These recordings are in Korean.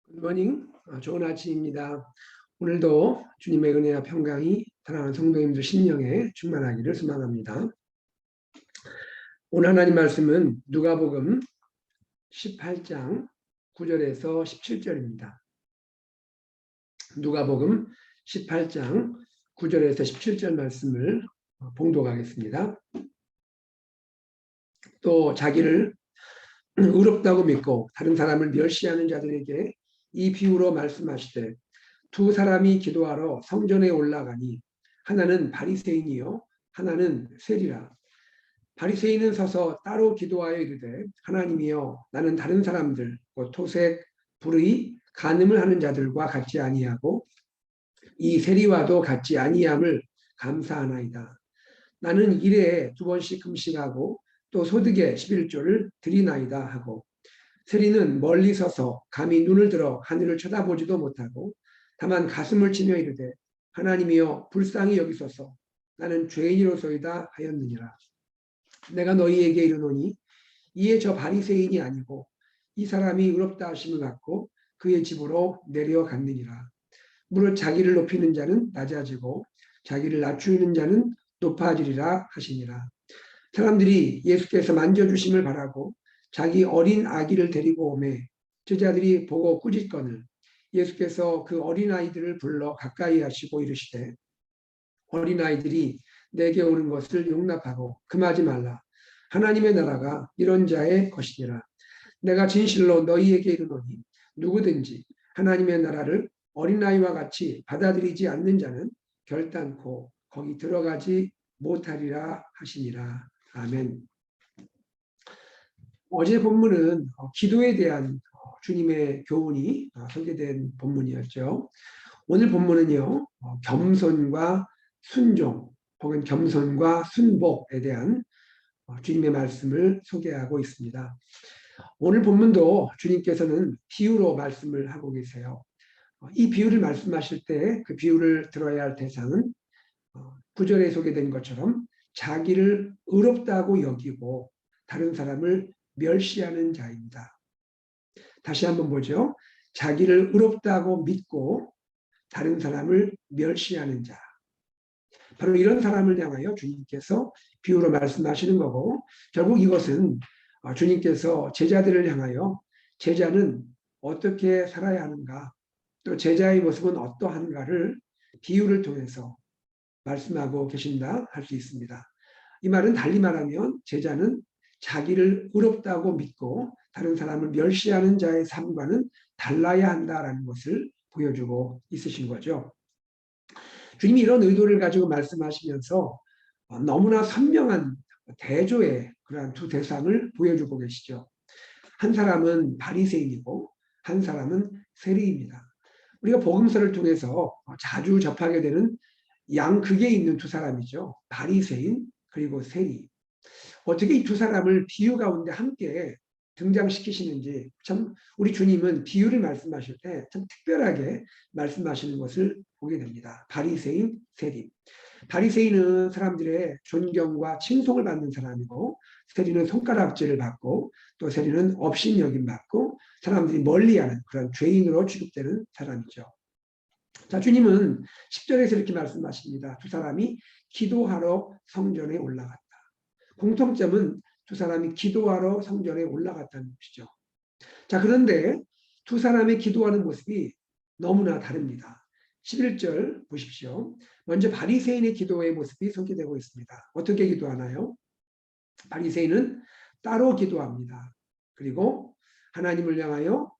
굿모닝. 좋은 아침입니다. 오늘도 주님의 은혜와 평강이 사랑하는 성도님들 심령에 충만하기를 소망합니다. 오늘 하나님 말씀은 누가복음 18장 9절에서 17절입니다. 누가복음 18장 9절에서 17절 말씀을 봉독하겠습니다. 또 자기를 의롭다고 믿고 다른 사람을 멸시하는 자들에게 이 비유로 말씀하시되 두 사람이 기도하러 성전에 올라가니 하나는 바리새인이요 하나는 세리라. 바리새인은 서서 따로 기도하여 이르되 하나님이여 나는 다른 사람들 곧 토색, 불의, 간음을 하는 자들과 같지 아니하고 이 세리와도 같지 아니함을 감사하나이다. 나는 일에 2번씩 금식하고 또 소득의 11조를 드리나이다 하고 세리는 멀리 서서 감히 눈을 들어 하늘을 쳐다보지도 못하고 다만 가슴을 치며 이르되 하나님이여 불쌍히 여기소서 나는 죄인이로소이다 하였느니라. 내가 너희에게 이르노니 이에 저 바리새인이 아니고 이 사람이 의롭다 하심을 받고 그의 집으로 내려갔느니라. 무릇 자기를 높이는 자는 낮아지고 자기를 낮추는 자는 높아지리라 하시니라. 사람들이 예수께서 만져주심을 바라고 자기 어린 아기를 데리고 오매 제자들이 보고 꾸짖거늘 예수께서 그 어린아이들을 불러 가까이 하시고 이르시되 어린아이들이 내게 오는 것을 용납하고 금하지 말라. 하나님의 나라가 이런 자의 것이니라. 내가 진실로 너희에게 이르노니 누구든지 하나님의 나라를 어린아이와 같이 받아들이지 않는 자는 결단코 거기 들어가지 못하리라 하시니라. 아멘. 어제 본문은 기도에 대한 주님의 교훈이 소개된 본문이었죠. 오늘 본문은요, 겸손과 순종 혹은 겸손과 순복에 대한 주님의 말씀을 소개하고 있습니다. 오늘 본문도 주님께서는 비유로 말씀을 하고 계세요. 이 비유를 말씀하실 때 그 비유를 들어야 할 대상은 9절에 소개된 것처럼 자기를 의롭다고 여기고 다른 사람을 멸시하는 자입니다. 다시 한번 보죠. 자기를 의롭다고 믿고 다른 사람을 멸시하는 자. 바로 이런 사람을 향하여 주님께서 비유로 말씀하시는 거고 결국 이것은 주님께서 제자들을 향하여 제자는 어떻게 살아야 하는가 또 제자의 모습은 어떠한가를 비유를 통해서 말씀하고 계신다 할 수 있습니다. 이 말은 달리 말하면 제자는 자기를 의롭다고 믿고 다른 사람을 멸시하는 자의 삶과는 달라야 한다라는 것을 보여주고 있으신 거죠. 주님이 이런 의도를 가지고 말씀하시면서 너무나 선명한 대조의 그러한 두 대상을 보여주고 계시죠. 한 사람은 바리새인이고 한 사람은 세리입니다. 우리가 복음서를 통해서 자주 접하게 되는 양극에 있는 두 사람이죠. 바리새인 그리고 세리. 어떻게 이 두 사람을 비유 가운데 함께 등장시키시는지 참 우리 주님은 비유를 말씀하실 때 참 특별하게 말씀하시는 것을 보게 됩니다. 바리새인, 세리. 바리새인은 사람들의 존경과 칭송을 받는 사람이고 세리는 손가락질을 받고 또 세리는 업신여김 받고 사람들이 멀리하는 그런 죄인으로 취급되는 사람이죠. 자, 주님은 10절에서 이렇게 말씀하십니다. 두 사람이 기도하러 성전에 올라갔다. 공통점은 두 사람이 기도하러 성전에 올라갔다는 것이죠. 자, 그런데 두 사람의 기도하는 모습이 너무나 다릅니다. 11절 보십시오. 먼저 바리새인의 기도의 모습이 소개되고 있습니다. 어떻게 기도하나요? 바리새인은 따로 기도합니다. 그리고 하나님을 향하여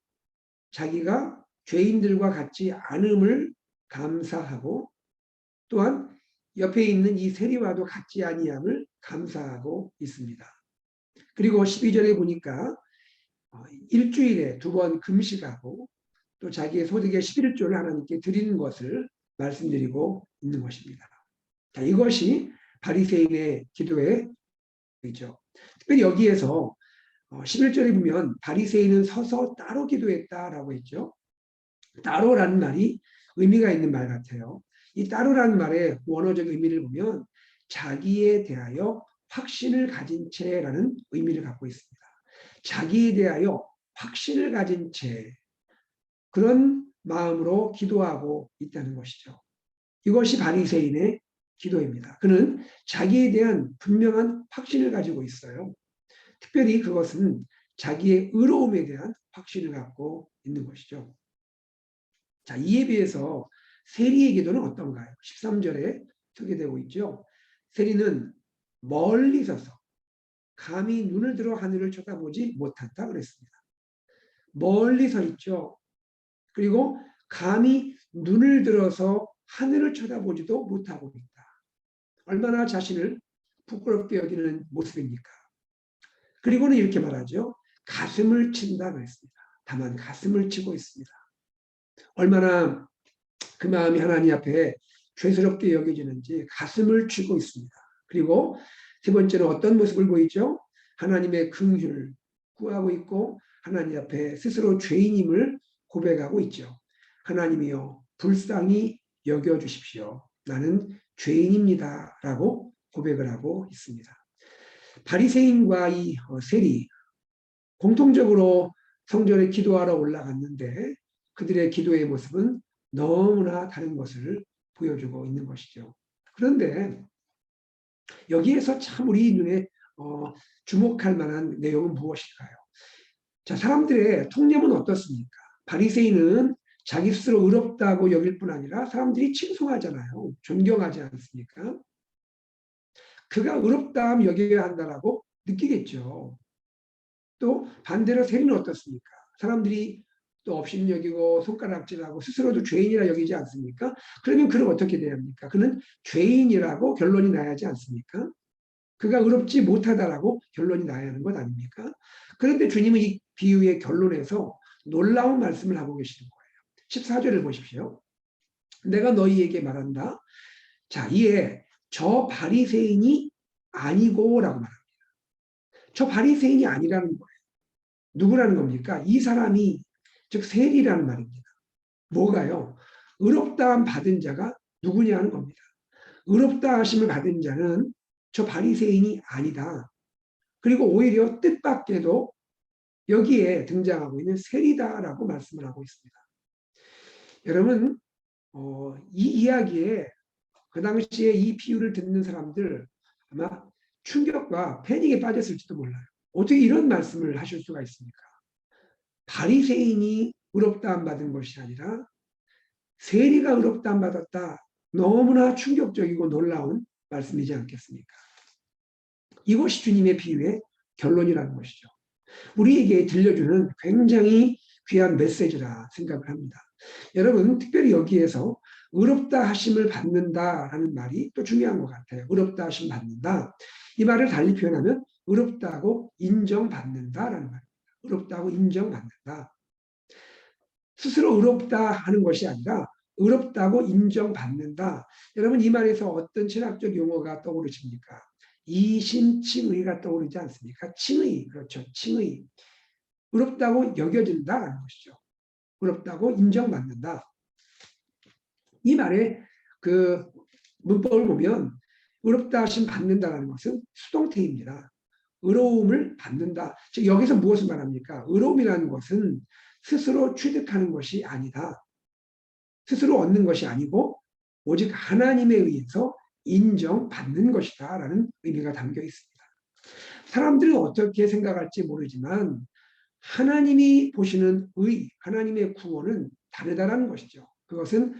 자기가 죄인들과 같지 않음을 감사하고 또한 옆에 있는 이 세리와도 같지 아니함을 감사하고 있습니다. 그리고 12절에 보니까 일주일에 2번 금식하고 또 자기의 소득의 11조를 하나님께 드리는 것을 말씀드리고 있는 것입니다. 자, 이것이 바리새인의 기도의 의죠. 특별히 여기에서 11절에 보면 바리새인은 서서 따로 기도했다라고 했죠. 따로라는 말이 의미가 있는 말 같아요. 이 따로라는 말의 원어적 의미를 보면 자기에 대하여 확신을 가진 채라는 의미를 갖고 있습니다. 자기에 대하여 확신을 가진 채. 그런 마음으로 기도하고 있다는 것이죠. 이것이 바리새인의 기도입니다. 그는 자기에 대한 분명한 확신을 가지고 있어요. 특별히 그것은 자기의 의로움에 대한 확신을 갖고 있는 것이죠. 자, 이에 비해서 세리의 기도는 어떤가요? 13절에 소개되고 있죠. 세리는 멀리 서서 감히 눈을 들어 하늘을 쳐다보지 못한다 그랬습니다. 멀리 서 있죠. 그리고 감히 눈을 들어서 하늘을 쳐다보지도 못하고 있다. 얼마나 자신을 부끄럽게 여기는 모습입니까? 그리고는 이렇게 말하죠. 가슴을 친다 그랬습니다. 다만 가슴을 치고 있습니다. 얼마나 그 마음이 하나님 앞에 죄스럽게 여겨지는지 가슴을 치고 있습니다. 그리고 세 번째는 어떤 모습을 보이죠? 하나님의 긍휼을 구하고 있고 하나님 앞에 스스로 죄인임을 고백하고 있죠. 하나님이여 불쌍히 여겨주십시오. 나는 죄인입니다. 라고 고백을 하고 있습니다. 바리새인과 이 세리 공통적으로 성전에 기도하러 올라갔는데 그들의 기도의 모습은 너무나 다른 것을 보여주고 있는 것이죠. 그런데 여기에서 참 우리 눈에 주목할 만한 내용은 무엇일까요? 자, 사람들의 통념은 어떻습니까? 바리새인은 자기 스스로 의롭다고 여길 뿐 아니라 사람들이 칭송하잖아요. 존경하지 않습니까? 그가 의롭다함 여겨야 한다라고 느끼겠죠. 또 반대로 세리는 어떻습니까? 사람들이 또 업신 여기고 손가락질하고 스스로도 죄인이라 여기지 않습니까? 그러면 그는 어떻게 돼야 합니까? 그는 죄인이라고 결론이 나야 하지 않습니까? 그가 의롭지 못하다라고 결론이 나야 하는 것 아닙니까? 그런데 주님은 이 비유의 결론에서 놀라운 말씀을 하고 계시는 거예요. 14절을 보십시오. 내가 너희에게 말한다. 자, 이에 저 바리새인이 아니고라고 말합니다. 저 바리새인이 아니라는 거예요. 누구라는 겁니까? 이 사람이 즉 세리라는 말입니다. 뭐가요? 의롭다함 받은 자가 누구냐는 겁니다. 의롭다 하심을 받은 자는 저 바리새인이 아니다. 그리고 오히려 뜻밖에도 여기에 등장하고 있는 세리다라고 말씀을 하고 있습니다. 여러분 이 이야기에 그 당시에 이 비유를 듣는 사람들 아마 충격과 패닉에 빠졌을지도 몰라요. 어떻게 이런 말씀을 하실 수가 있습니까? 바리새인이 의롭다함 받은 것이 아니라 세리가 의롭다함 받았다. 너무나 충격적이고 놀라운 말씀이지 않겠습니까? 이것이 주님의 비유의 결론이라는 것이죠. 우리에게 들려주는 굉장히 귀한 메시지라 생각을 합니다. 여러분 특별히 여기에서 의롭다 하심을 받는다라는 말이 또 중요한 것 같아요. 의롭다 하심 받는다. 이 말을 달리 표현하면 의롭다고 인정받는다라는 말입니다. 의롭다고 인정받는다. 스스로 의롭다 하는 것이 아니라 의롭다고 인정받는다. 여러분 이 말에서 어떤 신학적 용어가 떠오르십니까? 이신칭의가 떠오르지 않습니까? 칭의, 그렇죠. 칭의. 의롭다고 여겨진다라는 것이죠. 의롭다고 인정받는다. 이 말의 그 문법을 보면 의롭다 하심 받는다라는 것은 수동태입니다. 의로움을 받는다. 즉 여기서 무엇을 말합니까? 의로움이라는 것은 스스로 취득하는 것이 아니다. 스스로 얻는 것이 아니고 오직 하나님에 의해서 인정받는 것이다 라는 의미가 담겨 있습니다. 사람들은 어떻게 생각할지 모르지만 하나님이 보시는 의, 하나님의 구원은 다르다라는 것이죠. 그것은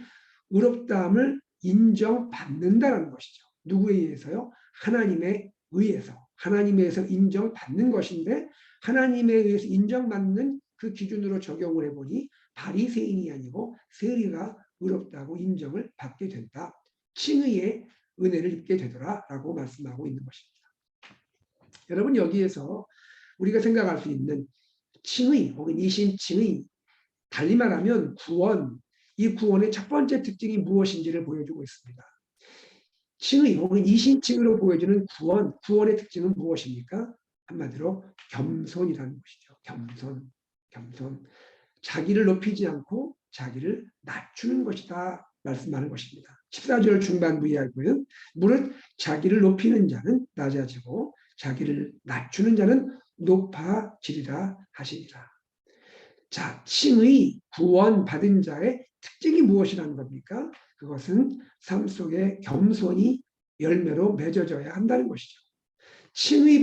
의롭다함을 인정받는다라는 것이죠. 누구에 의해서요? 하나님에 의해서. 하나님에 의해서 인정받는 것인데 하나님에 의해서 인정받는 그 기준으로 적용을 해보니 바리새인이 아니고 세리가 의롭다고 인정을 받게 된다. 칭의의 은혜를 입게 되더라라고 말씀하고 있는 것입니다. 여러분 여기에서 우리가 생각할 수 있는 칭의 혹은 이신칭의 달리 말하면 구원, 이 구원의 첫 번째 특징이 무엇인지를 보여주고 있습니다. 칭의 혹은 이신칭의로 보여주는 구원, 구원의 특징은 무엇입니까? 한마디로 겸손이라는 것이죠. 겸손, 겸손. 자기를 높이지 않고 자기를 낮추는 것이다 말씀하는 것입니다. 14절 중반부 이야기는 무릇 자기를 높이는 자는 낮아지고 자기를 낮추는 자는 높아지리라 하시니라. 자, 칭의 구원받은 자의 특징이 무엇이라는 겁니까? 그것은 삶 속에 겸손이 열매로 맺어져야 한다는 것이죠. 칭의의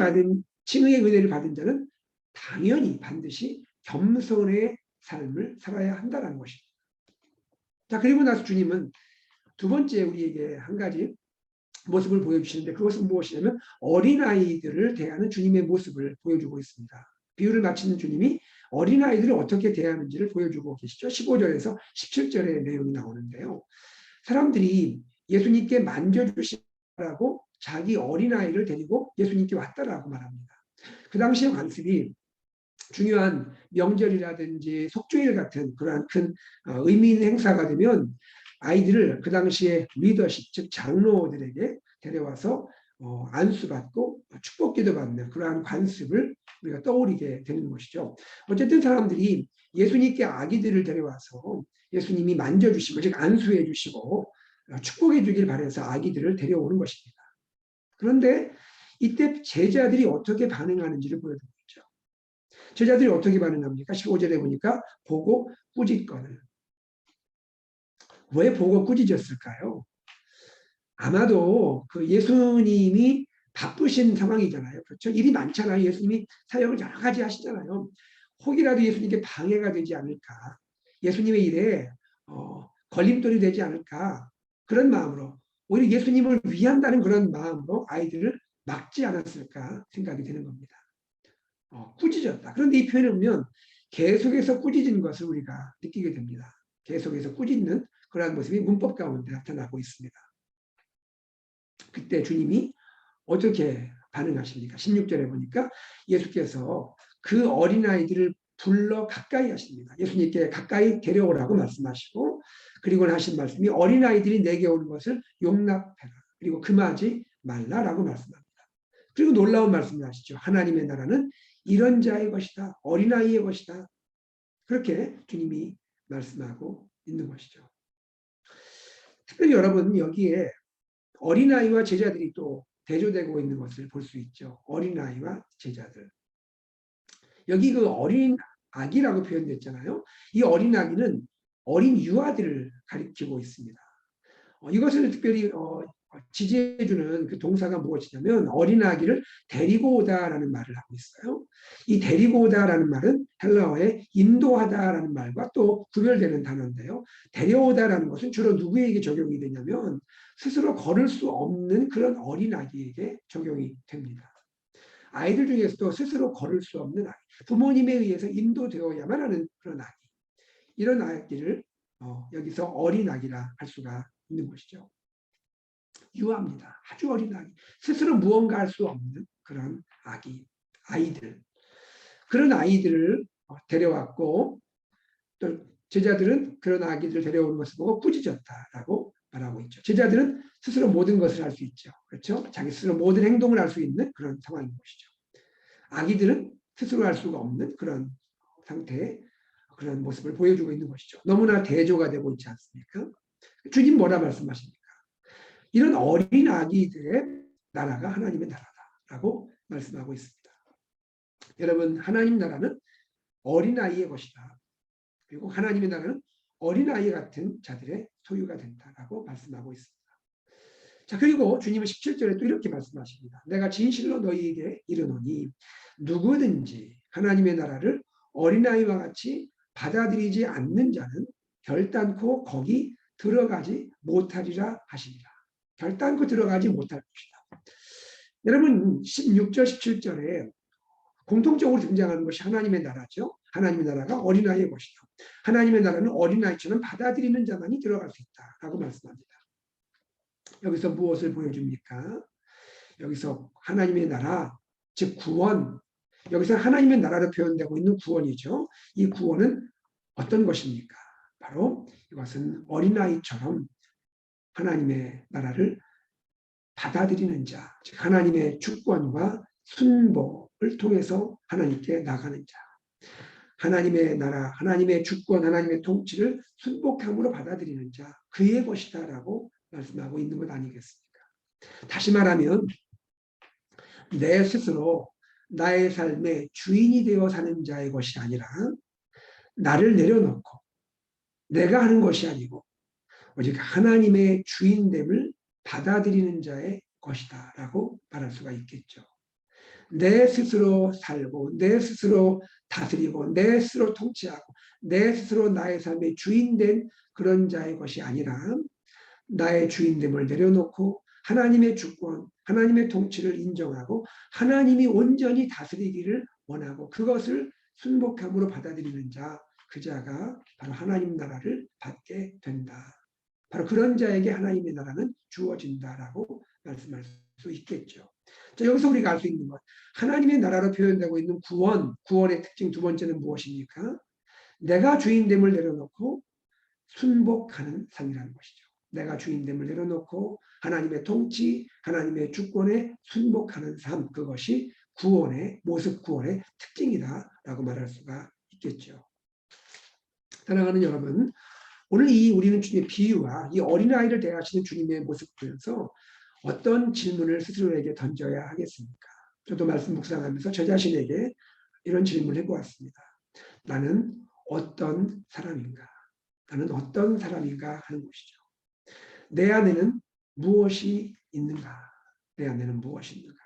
은혜를 받은 자는 당연히 반드시 겸손의 삶을 살아야 한다는 것입니다. 자, 그리고 나서 주님은 두 번째 우리에게 한 가지 모습을 보여주시는데 그것은 무엇이냐면 어린아이들을 대하는 주님의 모습을 보여주고 있습니다. 비유를 마치는 주님이 어린아이들을 어떻게 대하는지를 보여주고 계시죠. 15절에서 17절의 내용이 나오는데요. 사람들이 예수님께 만져주시라고 자기 어린아이를 데리고 예수님께 왔다라고 말합니다. 그 당시의 관습이 중요한 명절이라든지 속죄일 같은 그러한 큰 의미 있는 행사가 되면 아이들을 그 당시에 리더십, 즉 장로들에게 데려와서 안수받고 축복기도 받는 그러한 관습을 우리가 떠올리게 되는 것이죠. 어쨌든 사람들이 예수님께 아기들을 데려와서 예수님이 만져주시고 즉 안수해 주시고 축복해 주길 바라서 아기들을 데려오는 것입니다. 그런데 이때 제자들이 어떻게 반응하는지를 보여주고 있죠. 제자들이 어떻게 반응합니까? 15절에 보니까 보고 꾸짖거늘. 왜 보고 꾸짖었을까요? 아마도 그 예수님이 바쁘신 상황이잖아요. 그렇죠? 일이 많잖아요. 예수님이 사역을 여러 가지 하시잖아요. 혹이라도 예수님께 방해가 되지 않을까. 예수님의 일에 걸림돌이 되지 않을까. 그런 마음으로 오히려 예수님을 위한다는 그런 마음으로 아이들을 막지 않았을까 생각이 되는 겁니다. 꾸짖었다. 그런데 이 표현을 보면 계속해서 꾸짖은 것을 우리가 느끼게 됩니다. 계속해서 꾸짖는 그러한 모습이 문법 가운데 나타나고 있습니다. 그때 주님이 어떻게 반응하십니까? 16절에 보니까 예수께서 그 어린아이들을 불러 가까이 하십니다. 예수님께 가까이 데려오라고 말씀하시고 그리고 하신 말씀이 어린아이들이 내게 오는 것을 용납해라. 그리고 금하지 말라라고 말씀합니다. 그리고 놀라운 말씀을 하시죠. 하나님의 나라는 이런 자의 것이다. 어린아이의 것이다. 그렇게 주님이 말씀하고 있는 것이죠. 특별히 여러분 여기에 어린아이와 제자들이 또 대조되고 있는 것을 볼 수 있죠. 어린아이와 제자들. 여기 그 어린 아기라고 표현됐잖아요. 이 어린 아기는 어린 유아들을 가리키고 있습니다. 이것을 특별히 지지해주는 그 동사가 무엇이냐면 어린 아기를 데리고 오다라는 말을 하고 있어요. 이 데리고 오다라는 말은 헬라어의 인도하다라는 말과 또 구별되는 단어인데요. 데려오다라는 것은 주로 누구에게 적용이 되냐면 스스로 걸을 수 없는 그런 어린 아기에게 적용이 됩니다. 아이들 중에서도 스스로 걸을 수 없는 아기, 부모님에 의해서 인도되어야만 하는 그런 아기, 이런 아기를 여기서 어린 아기라 할 수가 있는 것이죠. 유아입니다. 아주 어린 아기. 스스로 무언가 할 수 없는 그런 아이들. 그런 아이들을 데려왔고 또 제자들은 그런 아기들을 데려오는 것을 보고 꾸짖었다라고 말하고 있죠. 제자들은 스스로 모든 것을 할 수 있죠. 그렇죠? 자기 스스로 모든 행동을 할 수 있는 그런 상황인 것이죠. 아기들은 스스로 할 수가 없는 그런 상태의 그런 모습을 보여주고 있는 것이죠. 너무나 대조가 되고 있지 않습니까? 주님 뭐라 말씀하십니까? 이런 어린 아기들의 나라가 하나님의 나라다라고 말씀하고 있습니다. 여러분 하나님 나라는 어린아이의 것이다. 그리고 하나님의 나라는 어린아이 같은 자들의 소유가 된다라고 말씀하고 있습니다. 자, 그리고 주님은 17절에 또 이렇게 말씀하십니다. 내가 진실로 너희에게 이르노니 누구든지 하나님의 나라를 어린아이와 같이 받아들이지 않는 자는 결단코 거기 들어가지 못하리라 하시니라. 결단코 들어가지 못할 것이다. 여러분 16절 17절에 공통적으로 등장하는 것이 하나님의 나라죠. 하나님의 나라가 어린아이의 것이다. 하나님의 나라는 어린아이처럼 받아들이는 자만이 들어갈 수 있다라고 말씀합니다. 여기서 무엇을 보여줍니까? 여기서 하나님의 나라, 즉 구원, 여기서 하나님의 나라로 표현되고 있는 구원이죠. 이 구원은 어떤 것입니까? 바로 이것은 어린아이처럼 하나님의 나라를 받아들이는 자, 즉 하나님의 주권과 순복을 통해서 하나님께 나가는 자. 하나님의 나라, 하나님의 주권, 하나님의 통치를 순복함으로 받아들이는 자, 그의 것이다라고 말씀하고 있는 것 아니겠습니까? 다시 말하면 내 스스로 나의 삶의 주인이 되어 사는 자의 것이 아니라 나를 내려놓고 내가 하는 것이 아니고 오직 하나님의 주인됨을 받아들이는 자의 것이다 라고 말할 수가 있겠죠. 내 스스로 살고 내 스스로 다스리고 내 스스로 통치하고 내 스스로 나의 삶의 주인된 그런 자의 것이 아니라 나의 주인됨을 내려놓고 하나님의 주권, 하나님의 통치를 인정하고 하나님이 온전히 다스리기를 원하고 그것을 순복함으로 받아들이는 자, 그 자가 바로 하나님 나라를 받게 된다. 바로 그런 자에게 하나님의 나라는 주어진다라고 말씀할 수 있겠죠. 자, 여기서 우리가 알 수 있는 것, 하나님의 나라로 표현되고 있는 구원, 구원의 특징 두 번째는 무엇입니까? 내가 주인됨을 내려놓고 순복하는 삶이라는 것이죠. 내가 주인됨을 내려놓고 하나님의 통치, 하나님의 주권에 순복하는 삶, 그것이 구원의 모습, 구원의 특징이다라고 말할 수가 있겠죠. 사랑하는 여러분, 오늘 우리는 주님의 비유와 이 어린아이를 대하시는 주님의 모습을 보면서 어떤 질문을 스스로에게 던져야 하겠습니까? 저도 말씀 묵상하면서 저 자신에게 이런 질문을 해보았습니다. 나는 어떤 사람인가? 나는 어떤 사람인가 하는 것이죠. 내 안에는 무엇이 있는가? 내 안에는 무엇이 있는가?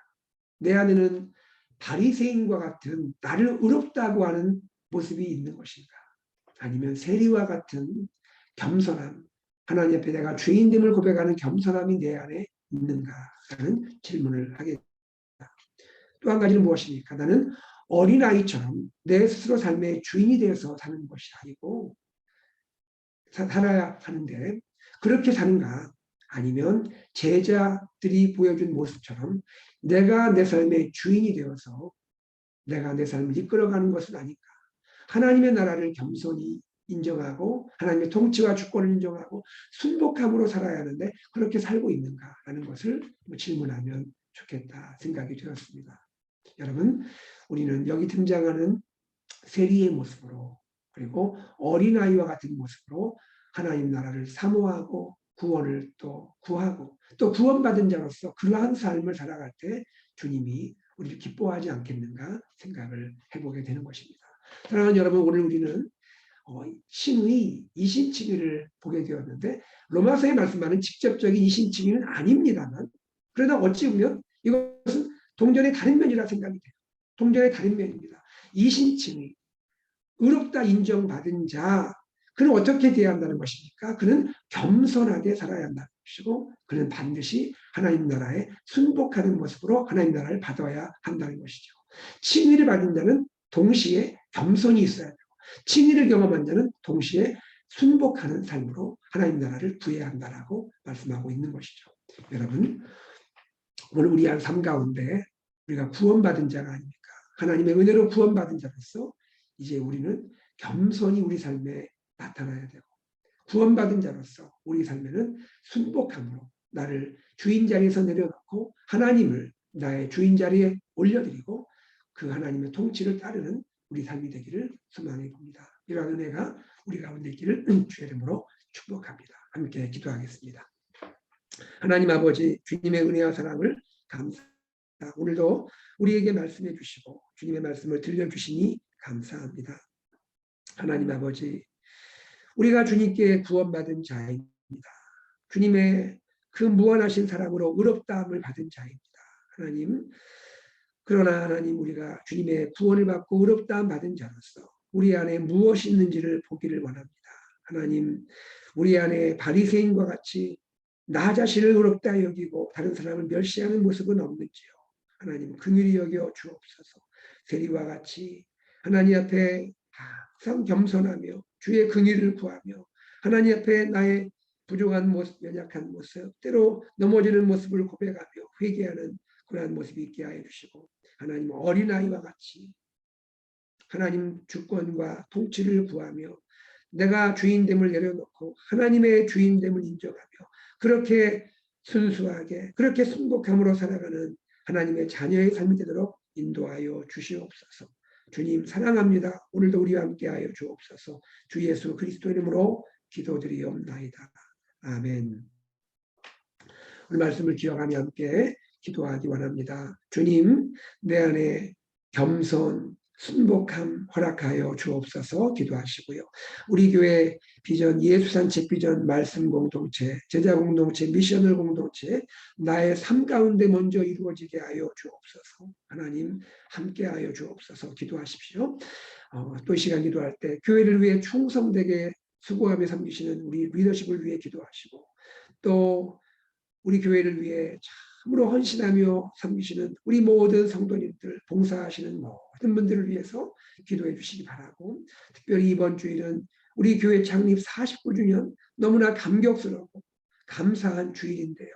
내 안에는 바리새인과 같은 나를 의롭다고 하는 모습이 있는 것인가? 아니면 세리와 같은 겸손함, 하나님 앞에 내가 죄인됨을 고백하는 겸손함이 내 안에 있는가라는 질문을 하겠습니다. 또 한 가지는 무엇입니까? 나는 어린아이처럼 내 스스로 삶의 주인이 되어서 사는 것이 아니고 살아야 하는데 그렇게 사는가? 아니면 제자들이 보여준 모습처럼 내가 내 삶의 주인이 되어서 내가 내 삶을 이끌어가는 것은 아닌가? 하나님의 나라를 겸손히 인정하고 하나님의 통치와 주권을 인정하고 순복함으로 살아야 하는데 그렇게 살고 있는가라는 것을 질문하면 좋겠다 생각이 되었습니다. 여러분, 우리는 여기 등장하는 세리의 모습으로 그리고 어린아이와 같은 모습으로 하나님 나라를 사모하고 구원을 또 구하고 또 구원받은 자로서 그러한 삶을 살아갈 때 주님이 우리를 기뻐하지 않겠는가 생각을 해보게 되는 것입니다. 사랑하는 여러분, 오늘 우리는 신의, 이신칭의를 보게 되었는데 로마서에 말씀하는 직접적인 이신칭의는 아닙니다만 그러나 어찌 보면 이것은 동전의 다른 면이라 생각이 돼요. 동전의 다른 면입니다. 이신칭의, 의롭다 인정받은 자, 그는 어떻게 대해야 한다는 것입니까? 그는 겸손하게 살아야 한다는 것이고 그는 반드시 하나님 나라에 순복하는 모습으로 하나님 나라를 받아야 한다는 것이죠. 칭의를 받은 자는 동시에 겸손이 있어야 되고 칭의를 경험한 자는 동시에 순복하는 삶으로 하나님 나라를 구해야 한다라고 말씀하고 있는 것이죠. 여러분, 오늘 우리 삶 가운데 우리가 구원받은 자가 아닙니까? 하나님의 은혜로 구원받은 자로서 이제 우리는 겸손히 우리 삶에 나타나야 되고 구원받은 자로서 우리 삶에는 순복함으로 나를 주인 자리에서 내려놓고 하나님을 나의 주인 자리에 올려드리고 그 하나님의 통치를 따르는 우리 삶이 되기를 소망해 봅니다. 이러한 은혜가 우리 가운데 있기를 주의 이름으로 축복합니다. 함께 기도하겠습니다. 하나님 아버지, 주님의 은혜와 사랑을 감사합니다. 오늘도 우리에게 말씀해 주시고 주님의 말씀을 들려주시니 감사합니다. 하나님 아버지, 우리가 주님께 구원받은 자입니다. 주님의 그 무한하신 사랑으로 의롭다함을 받은 자입니다. 하나님, 그러나 하나님, 우리가 주님의 구원을 받고 의롭다함 받은 자로서 우리 안에 무엇이 있는지를 보기를 원합니다. 하나님, 우리 안에 바리새인과 같이 나 자신을 의롭다 여기고 다른 사람을 멸시하는 모습은 없는지요. 하나님, 긍휼히 여겨 주옵소서. 세리와 같이 하나님 앞에 항상 겸손하며 주의 긍휼을 구하며 하나님 앞에 나의 부족한 모습, 연약한 모습, 때로 넘어지는 모습을 고백하며 회개하는 그러한 모습이 있게 하여 주시고 하나님, 어린아이와 같이 하나님 주권과 통치를 구하며 내가 주인됨을 내려놓고 하나님의 주인됨을 인정하며 그렇게 순수하게 그렇게 순복함으로 살아가는 하나님의 자녀의 삶이 되도록 인도하여 주시옵소서. 주님 사랑합니다. 오늘도 우리와 함께하여 주옵소서. 주 예수 그리스도 이름으로 기도드리옵나이다. 아멘. 오늘 말씀을 기억하며 함께 기도하기 원합니다. 주님, 내 안에 겸손, 순복함 허락하여 주옵소서 기도하시고요. 우리 교회 비전, 예수산책 비전, 말씀 공동체, 제자 공동체, 미셔널 공동체, 나의 삶 가운데 먼저 이루어지게 하여 주옵소서. 하나님 함께하여 주옵소서 기도하십시오. 또 이 시간 기도할 때 교회를 위해 충성되게 수고하며 섬기시는 우리 리더십을 위해 기도하시고, 또 우리 교회를 위해 참으로 헌신하며 섬기시는 우리 모든 성도님들, 봉사하시는 모든 분들을 위해서 기도해 주시기 바라고, 특별히 이번 주일은 우리 교회 창립 49주년 너무나 감격스럽고 감사한 주일인데요.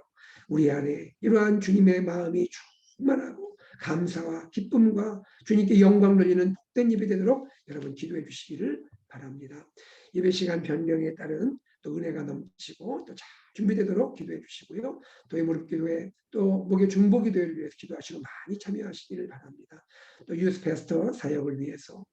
우리 안에 이러한 주님의 마음이 충만하고 감사와 기쁨과 주님께 영광 돌리는 복된 예배 되도록 여러분 기도해 주시기를 바랍니다. 예배 시간 변경에 따른 또 은혜가 넘치고 또 잘 준비되도록 기도해 주시고요. 또의 무릎 기도회, 또 목의 중보 기도회를 위해서 기도하시고 많이 참여하시기를 바랍니다. 또 유스 패스터 사역을 위해서,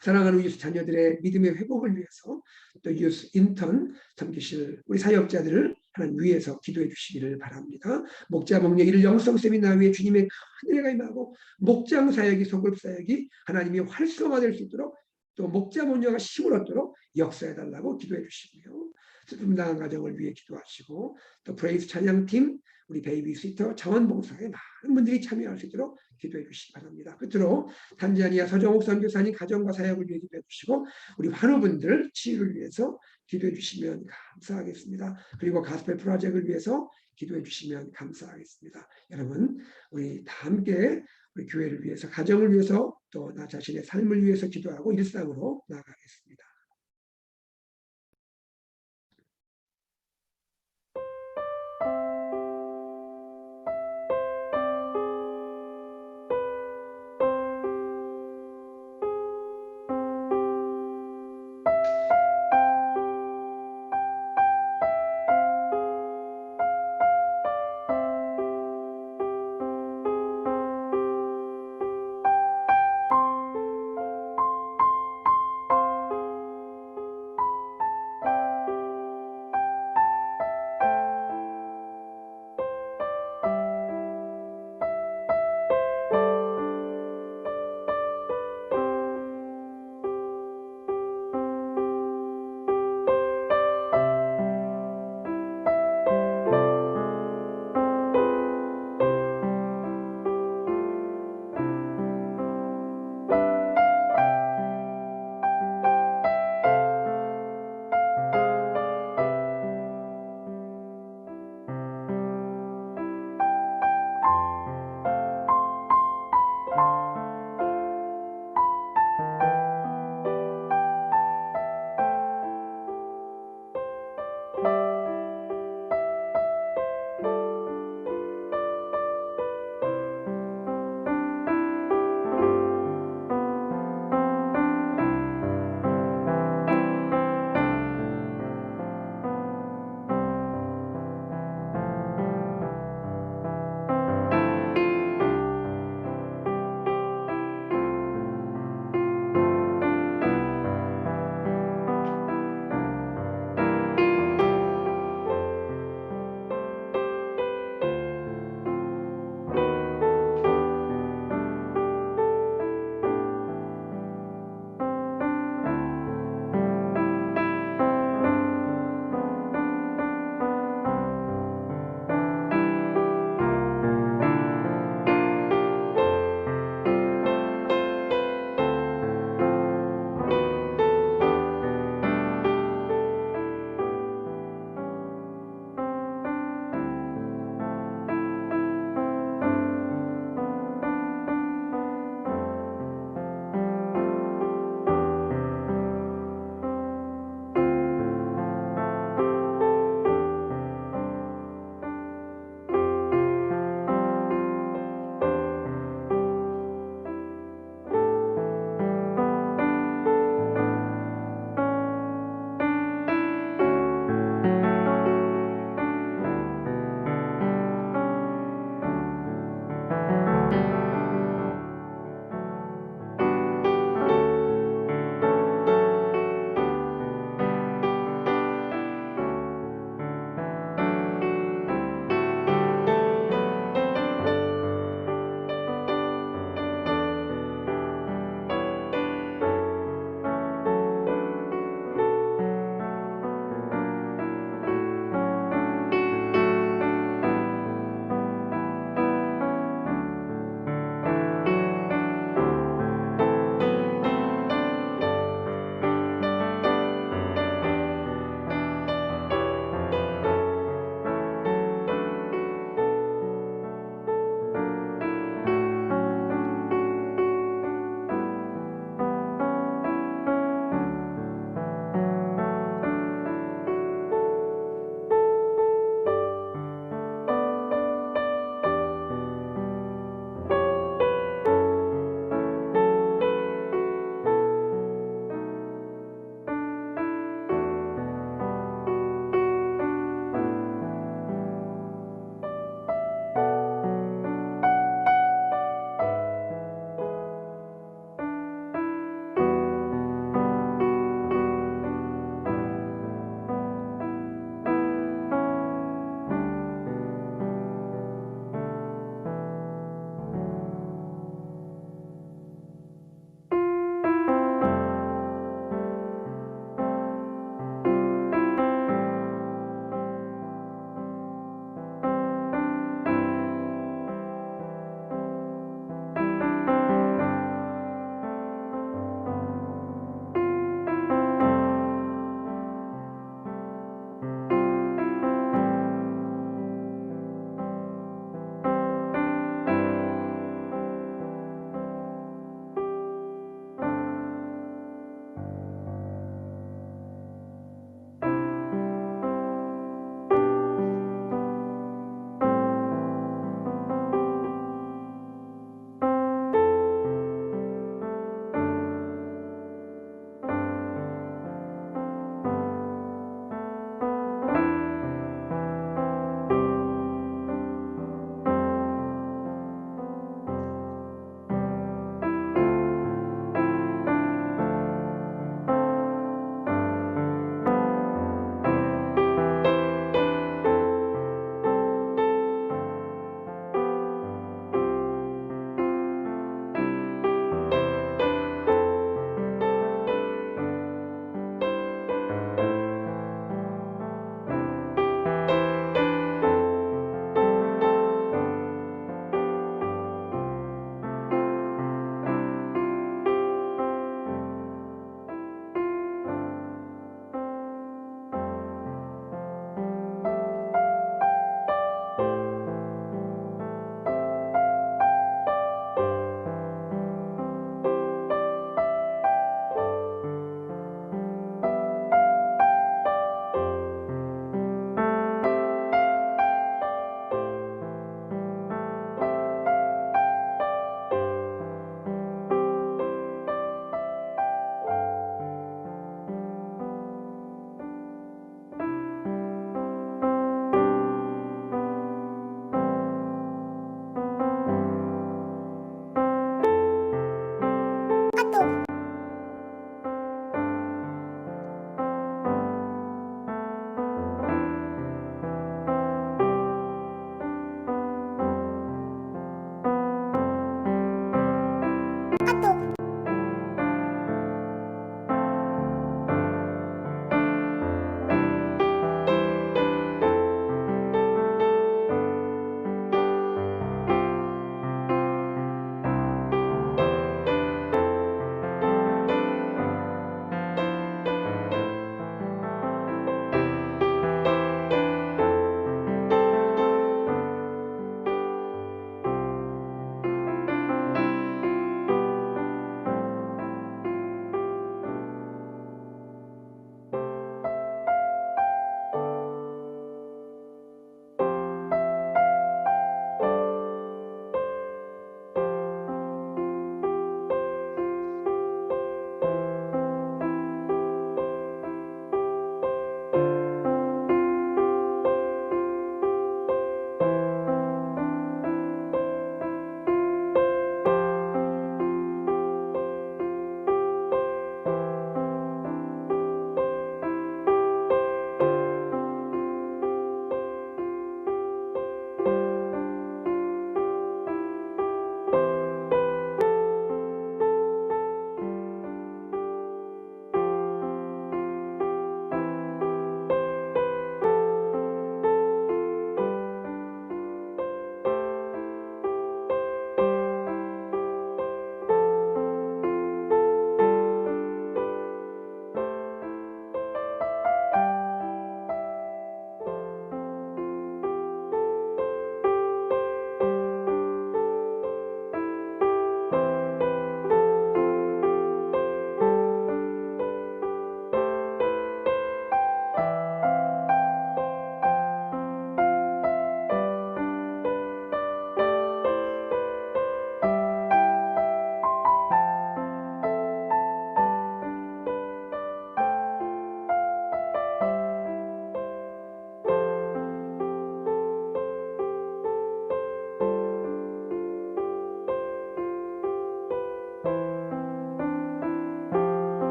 사랑하는 유스 자녀들의 믿음의 회복을 위해서, 또 유스 인턴 섬기실 우리 사역자들을 하나님 위해서 기도해 주시기를 바랍니다. 목자 목녀 이를 영성 세미나 위에 주님의 큰 은혜가 임하고 목장 사역이, 소급 사역이 하나님이 활성화될 수 있도록, 또 목자 목녀가 힘을 얻도록 역사해 달라고 기도해 주시고요. 슬픔 당한 가정을 위해 기도하시고, 또 프레이스 찬양팀, 우리 베이비시터, 자원봉사에 많은 분들이 참여할 수 있도록 기도해 주시기 바랍니다. 끝으로 탄자니아 서정옥 선교사님 가정과 사역을 위해 기도해 주시고, 우리 환우분들 치유를 위해서 기도해 주시면 감사하겠습니다. 그리고 가스펠 프로젝트를 위해서 기도해 주시면 감사하겠습니다. 여러분, 우리 다 함께 우리 교회를 위해서, 가정을 위해서, 또 나 자신의 삶을 위해서 기도하고 일상으로 나아가겠습니다.